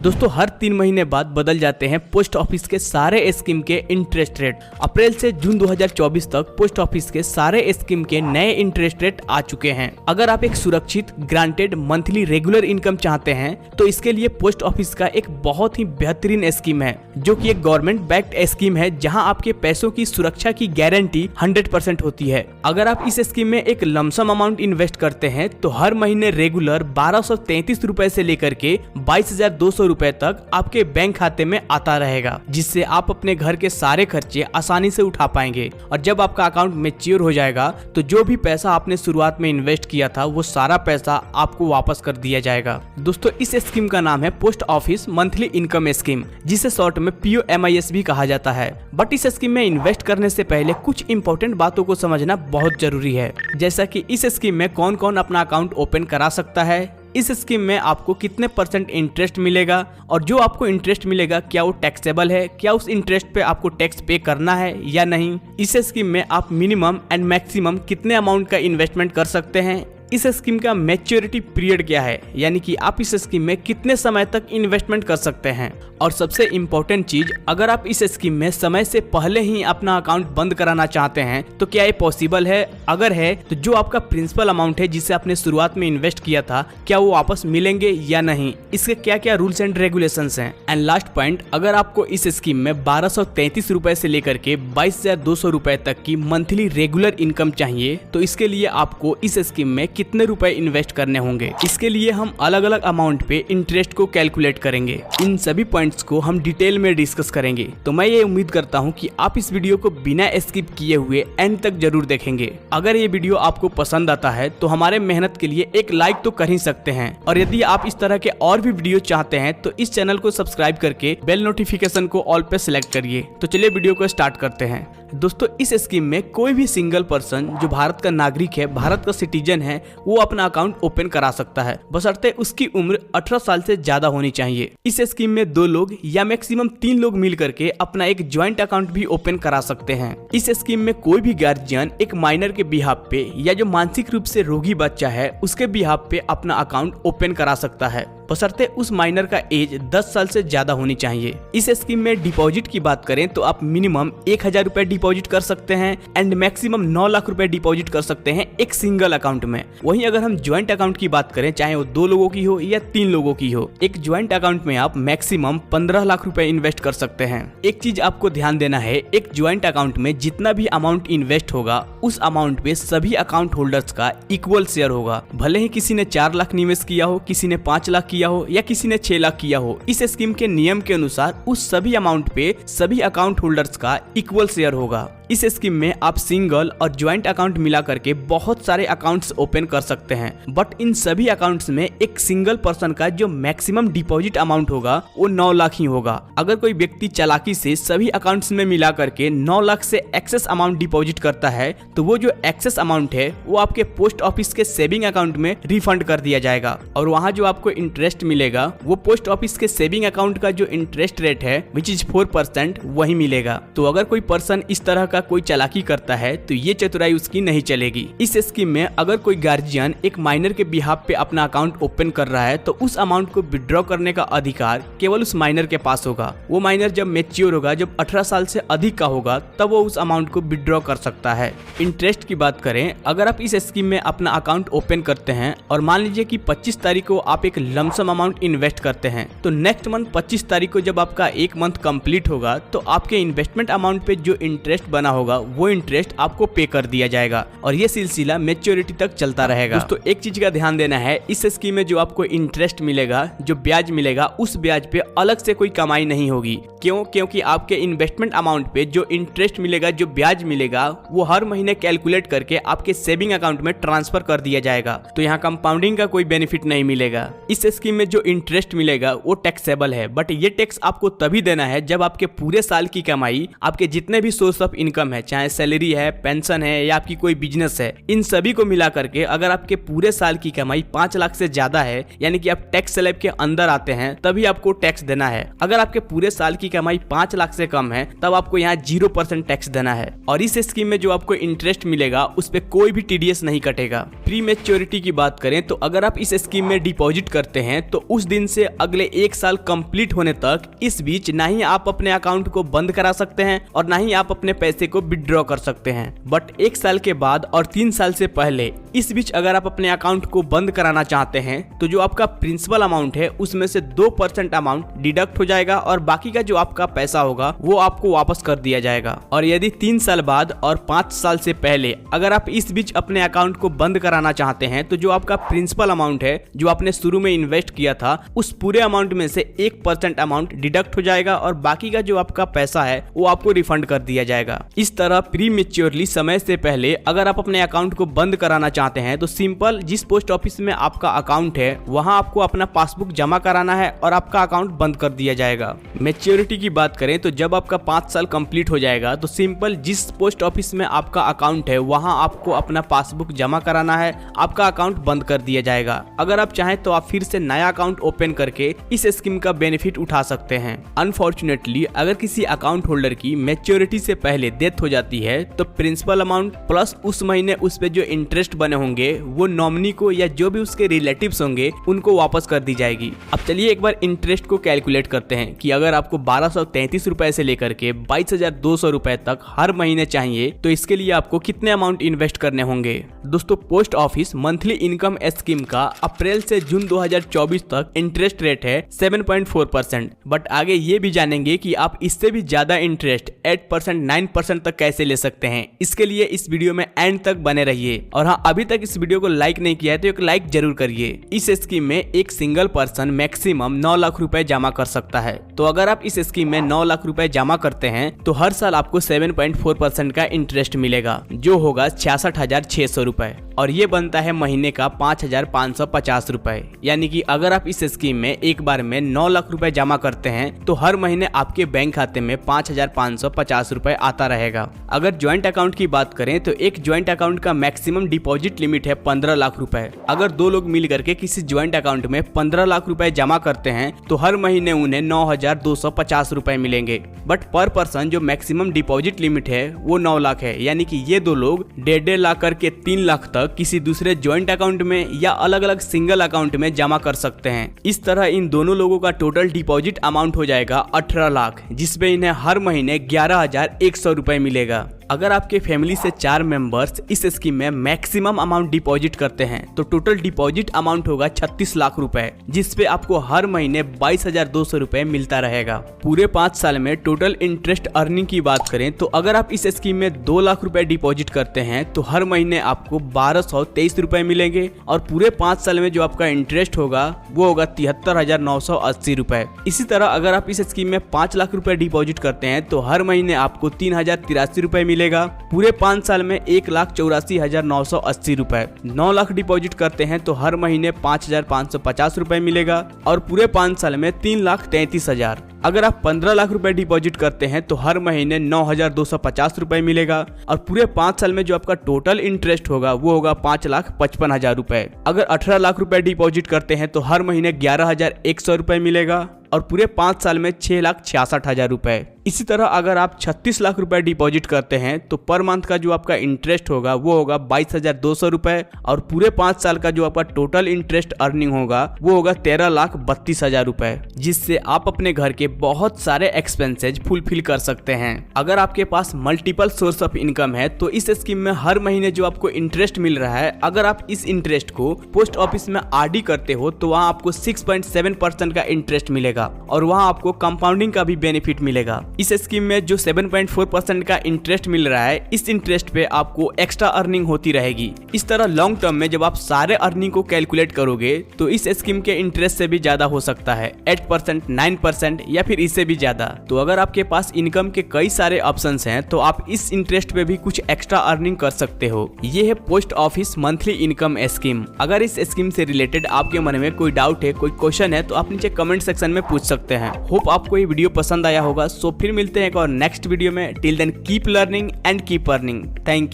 दोस्तों हर 3 महीने बाद बदल जाते हैं पोस्ट ऑफिस के सारे स्कीम के इंटरेस्ट रेट। अप्रैल से जून 2024 तक पोस्ट ऑफिस के सारे स्कीम के नए इंटरेस्ट रेट आ चुके हैं। अगर आप एक सुरक्षित ग्रांटेड मंथली रेगुलर इनकम चाहते हैं तो इसके लिए पोस्ट ऑफिस का एक बहुत ही बेहतरीन स्कीम है, जो कि एक गवर्नमेंट बैक्ड स्कीम है, जहां आपके पैसों की सुरक्षा की गारंटी 100% होती है। अगर आप इस स्कीम में एक लमसम अमाउंट इन्वेस्ट करते हैं तो हर महीने रेगुलर 1233 रुपए से लेकर के 22,200 रुपए तक आपके बैंक खाते में आता रहेगा, जिससे आप अपने घर के सारे खर्चे आसानी से उठा पाएंगे। और जब आपका अकाउंट मैच्योर हो जाएगा तो जो भी पैसा आपने शुरुआत में इन्वेस्ट किया था वो सारा पैसा आपको वापस कर दिया जाएगा। दोस्तों इस स्कीम का नाम है post office monthly income scheme, जिसे शॉर्ट में POMIS भी कहा जाता है। बट इस स्कीम में इन्वेस्ट करने से पहले कुछ इंपॉर्टेंट बातों को समझना बहुत जरूरी है, जैसा कि इस स्कीम में कौन कौन अपना अकाउंट ओपन करा सकता है, इस स्कीम में आपको कितने % इंटरेस्ट मिलेगा, और जो आपको इंटरेस्ट मिलेगा क्या वो टैक्सेबल है, क्या उस इंटरेस्ट पे आपको टैक्स पे करना है या नहीं। इस स्कीम में आप मिनिमम एंड मैक्सिमम कितने अमाउंट का इन्वेस्टमेंट कर सकते हैं, इस स्कीम का मैच्योरिटी पीरियड क्या है, यानी कि आप इस स्कीम में कितने समय तक इन्वेस्टमेंट कर सकते हैं। और सबसे इम्पोर्टेंट चीज, अगर आप इस स्कीम में समय से पहले ही अपना अकाउंट बंद कराना चाहते हैं तो क्या ये पॉसिबल है, अगर है तो जो आपका प्रिंसिपल अमाउंट है जिसे आपने शुरुआत में इन्वेस्ट किया था क्या वो वापस मिलेंगे या नहीं, इसके क्या क्या रूल्स एंड रेगुलेशंस हैं। एंड लास्ट पॉइंट, अगर आपको इस स्कीम में 1233 रुपए से लेकर के 22,200 रुपए तक की मंथली रेगुलर इनकम चाहिए तो इसके लिए आपको इस स्कीम में कितने रुपए इन्वेस्ट करने होंगे। इसके लिए हम अलग अलग अमाउंट पे इंटरेस्ट को कैलकुलेट करेंगे। इन सभी पॉइंट्स को हम डिटेल में डिस्कस करेंगे। तो मैं ये उम्मीद करता हूँ कि आप इस वीडियो को बिना स्किप किए हुए एंड तक जरूर देखेंगे। अगर ये वीडियो आपको पसंद आता है तो हमारे मेहनत के लिए एक लाइक तो कर ही सकते हैं, और यदि आप इस तरह के और भी वीडियो चाहते हैं तो इस चैनल को सब्सक्राइब करके बेल नोटिफिकेशन को ऑल पे सिलेक्ट करिए। तो चलिए वीडियो को स्टार्ट करते हैं। दोस्तों इस स्कीम में कोई भी सिंगल पर्सन जो भारत का नागरिक है, भारत का सिटीजन है, वो अपना अकाउंट ओपन करा सकता है, बशर्ते उसकी उम्र 18 साल से ज्यादा होनी चाहिए। इस स्कीम में 2 लोग या मैक्सिमम 3 लोग मिल करके अपना एक ज्वाइंट अकाउंट भी ओपन करा सकते हैं। इस स्कीम में कोई भी गार्जियन एक माइनर के बिहाफ पे या जो मानसिक रूप से रोगी बच्चा है उसके बिहाफ पे अपना अकाउंट ओपन करा सकता है, बशर्ते उस माइनर का एज 10 साल से ज्यादा होनी चाहिए। इस स्कीम में डिपॉजिट की बात करें तो आप मिनिमम 1,000 रुपए डिपॉजिट कर सकते हैं एंड मैक्सिमम 9 लाख रुपए डिपॉजिट कर सकते हैं एक सिंगल अकाउंट में। वहीं अगर हम ज्वाइंट अकाउंट की बात करें, चाहे वो 2 लोगों की हो या 3 लोगों की हो, एक ज्वाइंट अकाउंट में आप मैक्सिमम 15 लाख रुपए इन्वेस्ट कर सकते हैं। एक चीज आपको ध्यान देना है, एक ज्वाइंट अकाउंट में जितना भी अमाउंट इन्वेस्ट होगा उस अमाउंट पे सभी अकाउंट होल्डर्स का इक्वल शेयर होगा। भले ही किसी ने 4 लाख निवेश किया हो, किसी ने 5 लाख किया हो या किसी ने 6 लाख किया हो, इस स्कीम के नियम के अनुसार उस सभी अमाउंट पे सभी अकाउंट होल्डर्स का इक्वल शेयर होगा। इस स्कीम में आप सिंगल और ज्वाइंट अकाउंट मिला करके बहुत सारे अकाउंट्स ओपन कर सकते हैं, बट इन सभी अकाउंट्स में एक सिंगल पर्सन का जो मैक्सिमम डिपॉजिट अमाउंट होगा वो 9 लाख ही होगा। अगर कोई व्यक्ति चालाकी से सभी अकाउंट्स में मिला करके 9 लाख से एक्सेस अमाउंट डिपॉजिट करता है तो वो जो एक्सेस अमाउंट है वो आपके पोस्ट ऑफिस के सेविंग अकाउंट में रिफंड कर दिया जाएगा, और वहाँ जो आपको इंटरेस्ट मिलेगा वो पोस्ट ऑफिस के सेविंग अकाउंट का जो इंटरेस्ट रेट है विच इज 4% वही मिलेगा। तो अगर कोई पर्सन इस तरह का कोई चालाकी करता है तो ये चतुराई उसकी नहीं चलेगी। इस स्कीम में अगर कोई गार्जियन एक माइनर के बिहाफ पे अपना अकाउंट ओपन कर रहा है तो उस अमाउंट को विड्रॉ करने का अधिकार केवल उस माइनर के पास होगा। वो माइनर जब मैच्योर होगा, जब 18 साल से अधिक का होगा, तब वो उस अमाउंट को विड्रॉ कर सकता है। इंटरेस्ट की बात करें, अगर आप इस स्कीम में अपना अकाउंट ओपन करते हैं और मान लीजिए कि 25 तारीख को आप एक लमसम अमाउंट इन्वेस्ट करते हैं तो नेक्स्ट मंथ 25 तारीख को जब आपका 1 मंथ कंप्लीट होगा तो आपके इन्वेस्टमेंट अमाउंट पे जो इंटरेस्ट बना होगा वो इंटरेस्ट आपको पे कर दिया जाएगा, और ये सिलसिला मैच्योरिटी तक चलता रहेगा। दोस्तों एक चीज का ध्यान देना है, इस स्कीम में जो आपको इंटरेस्ट मिलेगा, जो ब्याज मिलेगा, उस ब्याज पे अलग से कोई कमाई नहीं होगी। क्यों? क्योंकि आपके इन्वेस्टमेंट अमाउंट पे जो इंटरेस्ट मिलेगा, जो ब्याज मिलेगा, वो हर महीने कैलकुलेट करके आपके सेविंग अकाउंट में ट्रांसफर कर दिया जाएगा। तो यहाँ कंपाउंडिंग का कोई बेनिफिट नहीं मिलेगा। इस स्कीम में जो इंटरेस्ट मिलेगा वो टैक्सेबल है, बट ये टैक्स आपको तभी देना है जब आपके पूरे साल की कमाई, आपके जितने भी सोर्स ऑफ इनकम इनकम है, चाहे सैलरी है, पेंशन है या आपकी कोई बिजनेस है, इन सभी को मिला करके अगर आपके पूरे साल की कमाई 5 लाख से ज्यादा है, यानी कि आप टैक्स स्लैब के अंदर आते हैं, तभी आपको टैक्स देना है। अगर आपके पूरे साल की कमाई 5 लाख से कम है, तब आपको यहाँ 0% टैक्स देना है। और इस स्कीम में जो आपको इंटरेस्ट मिलेगा उस पे कोई भी टीडीएस नहीं कटेगा। प्री मैच्योरिटी की बात करें तो अगर आप इस स्कीम में डिपॉजिट करते हैं तो उस दिन से अगले 1 साल कंप्लीट होने तक इस बीच ना ही आप अपने अकाउंट को बंद करा सकते हैं और ना ही आप अपने पैसे को विड्रॉ कर सकते हैं। बट 1 साल के बाद और 3 साल से पहले इस बीच अगर आप अपने अकाउंट को बंद कराना चाहते हैं तो जो आपका प्रिंसिपल अमाउंट है उसमें से 2% अमाउंट डिडक्ट हो जाएगा और बाकी का जो आपका पैसा होगा वो आपको वापस कर दिया जाएगा। और यदि 3 साल बाद और 5 साल से पहले अगर आप इस बीच अपने अकाउंट को बंद कराना चाहते हैं तो जो आपका प्रिंसिपल अमाउंट है जो आपने शुरू में इन्वेस्ट किया था उस पूरे अमाउंट में से 1% अमाउंट डिडक्ट हो जाएगा और बाकी का जो आपका पैसा है वो आपको रिफंड कर दिया जाएगा। इस तरह प्री मैच्योरली समय से पहले अगर आप अपने अकाउंट को बंद कराना चाहते हैं तो सिंपल जिस पोस्ट ऑफिस में आपका अकाउंट है वहां आपको अपना पासबुक जमा कराना है और आपका अकाउंट बंद कर दिया जाएगा। मैच्योरिटी की बात करें तो जब आपका 5 साल कंप्लीट हो जाएगा तो सिंपल जिस पोस्ट ऑफिस में आपका अकाउंट है वहां आपको अपना पासबुक जमा कराना है, आपका अकाउंट बंद कर दिया जाएगा। अगर आप चाहें तो आप फिर से नया अकाउंट ओपन करके इस स्कीम का बेनिफिट उठा सकते हैं। अनफॉर्चुनेटली अगर किसी अकाउंट होल्डर की मैच्योरिटी से पहले डेथ हो जाती है तो प्रिंसिपल अमाउंट प्लस उस महीने उस पे जो इंटरेस्ट बने होंगे वो नॉमिनी को या जो भी उसके रिलेटिव्स होंगे उनको वापस कर दी जाएगी। अब चलिए एक बार इंटरेस्ट को कैलकुलेट करते हैं कि अगर आपको 1233 रुपए से लेकर के 22,200 रुपए तक हर महीने चाहिए तो इसके लिए आपको कितने अमाउंट इन्वेस्ट करने होंगे। दोस्तों post office monthly income scheme का अप्रैल से जून 2024 तक इंटरेस्ट रेट है 7.4%। बट आगे ये भी जानेंगे कि आप इससे भी ज्यादा इंटरेस्ट 8%, 9% तक कैसे ले सकते हैं। इसके लिए इस वीडियो में एंड तक बने रहिए। और हाँ, अभी तक इस वीडियो को लाइक नहीं किया है तो एक लाइक जरूर करिए। इस स्कीम में एक सिंगल पर्सन मैक्सिमम 9 लाख रुपए जमा कर सकता है। तो अगर आप इस स्कीम में 9 लाख रुपए जमा करते हैं तो हर साल आपको 7.4% का इंटरेस्ट मिलेगा जो होगा 66,600 रुपए और ये बनता है महीने का 5,550 रुपए। यानी कि अगर आप इस स्कीम में एक बार में 9 लाख रुपए जमा करते हैं तो हर महीने आपके बैंक खाते में 5,550 रुपए आता रहेगा। अगर ज्वाइंट अकाउंट की बात करें तो एक ज्वाइंट अकाउंट का मैक्सिमम डिपॉजिट लिमिट है 15 लाख रुपए। अगर 2 लोग मिल करके किसी ज्वाइंट अकाउंट में 15 लाख रुपए जमा करते हैं तो हर महीने उन्हें 9,250 रुपए मिलेंगे। बट पर पर्सन जो मैक्सिमम डिपॉजिट लिमिट है वो 9 लाख है। यानी कि ये 2 लोग 1.5 लाख करके 3 लाख तक किसी दूसरे ज्वाइंट अकाउंट में या अलग अलग सिंगल अकाउंट में जमा कर सकते हैं। इस तरह इन दोनों लोगों का टोटल डिपॉजिट अमाउंट हो जाएगा 18 लाख, जिसमें इन्हें हर महीने 11,100 रुपए मिलेगा। अगर आपके फैमिली से 4 मेंबर्स इस स्कीम में मैक्सिमम अमाउंट डिपॉजिट करते हैं तो टोटल डिपॉजिट अमाउंट होगा 36 लाख रुपए, जिसपे आपको हर महीने 22,200 रुपए मिलता रहेगा। पूरे 5 साल में टोटल इंटरेस्ट अर्निंग की बात करें तो अगर आप इस स्कीम में 2 लाख रुपए डिपॉजिट करते हैं तो हर महीने आपको 1,223 रुपए मिलेंगे और पूरे 5 साल में जो आपका इंटरेस्ट होगा वो होगा 73,980 रुपए। इसी तरह अगर आप इस स्कीम में 5 लाख रुपए डिपॉजिट करते हैं तो हर महीने आपको 3,083 रुपए मिलेगा। पूरे 5 साल में 1,84,980 रुपए। 9 लाख डिपॉजिट करते हैं तो हर महीने 5,550 रुपए मिलेगा और पूरे 5 साल में 3,33,000। अगर आप 15 लाख रुपए डिपॉजिट करते हैं तो हर महीने 9,250 रुपए मिलेगा और पूरे 5 साल में जो आपका टोटल इंटरेस्ट होगा वो होगा 5,55,000 रुपए। अगर 18 लाख रुपए डिपॉजिट करते हैं तो हर महीने 11,100 रुपए मिलेगा और पूरे 5 साल में 6,66,000 रुपए। इसी तरह अगर आप 36 लाख रुपए डिपॉजिट करते हैं तो पर मंथ का जो आपका इंटरेस्ट होगा वो होगा 22,200 रुपए और पूरे 5 साल का जो आपका टोटल इंटरेस्ट अर्निंग होगा वो होगा 13,32,000 रुपए, जिससे आप अपने घर के बहुत सारे एक्सपेंसेस फुलफिल कर सकते हैं। अगर आपके पास मल्टीपल सोर्स ऑफ इनकम है तो इस स्कीम में हर महीने जो आपको इंटरेस्ट मिल रहा है, अगर आप इस इंटरेस्ट को पोस्ट ऑफिस में आरडी करते हो तो वहाँ आपको 6.7% का इंटरेस्ट मिलेगा और वहाँ आपको कंपाउंडिंग का भी बेनिफिट मिलेगा। इस स्कीम में जो 7.4% का इंटरेस्ट मिल रहा है, इस इंटरेस्ट पे आपको एक्स्ट्रा अर्निंग होती रहेगी। इस तरह लॉन्ग टर्म में जब आप सारे अर्निंग को कैलकुलेट करोगे तो इस स्कीम के इंटरेस्ट से भी ज्यादा हो सकता है, 8%, 9% या फिर इससे भी ज्यादा। तो अगर आपके पास इनकम के कई सारे ऑप्शंस हैं तो आप इस इंटरेस्ट पे भी कुछ एक्स्ट्रा अर्निंग कर सकते हो। ये है post office monthly income scheme. अगर इस स्कीम से रिलेटेड आपके मन में कोई डाउट है, कोई क्वेश्चन है तो आप नीचे कमेंट सेक्शन में पूछ सकते हैं। होप आपको ये वीडियो पसंद आया होगा। सो फिर मिलते हैं एक और नेक्स्ट वीडियो में। Till then keep learning and keep earning. Thank you.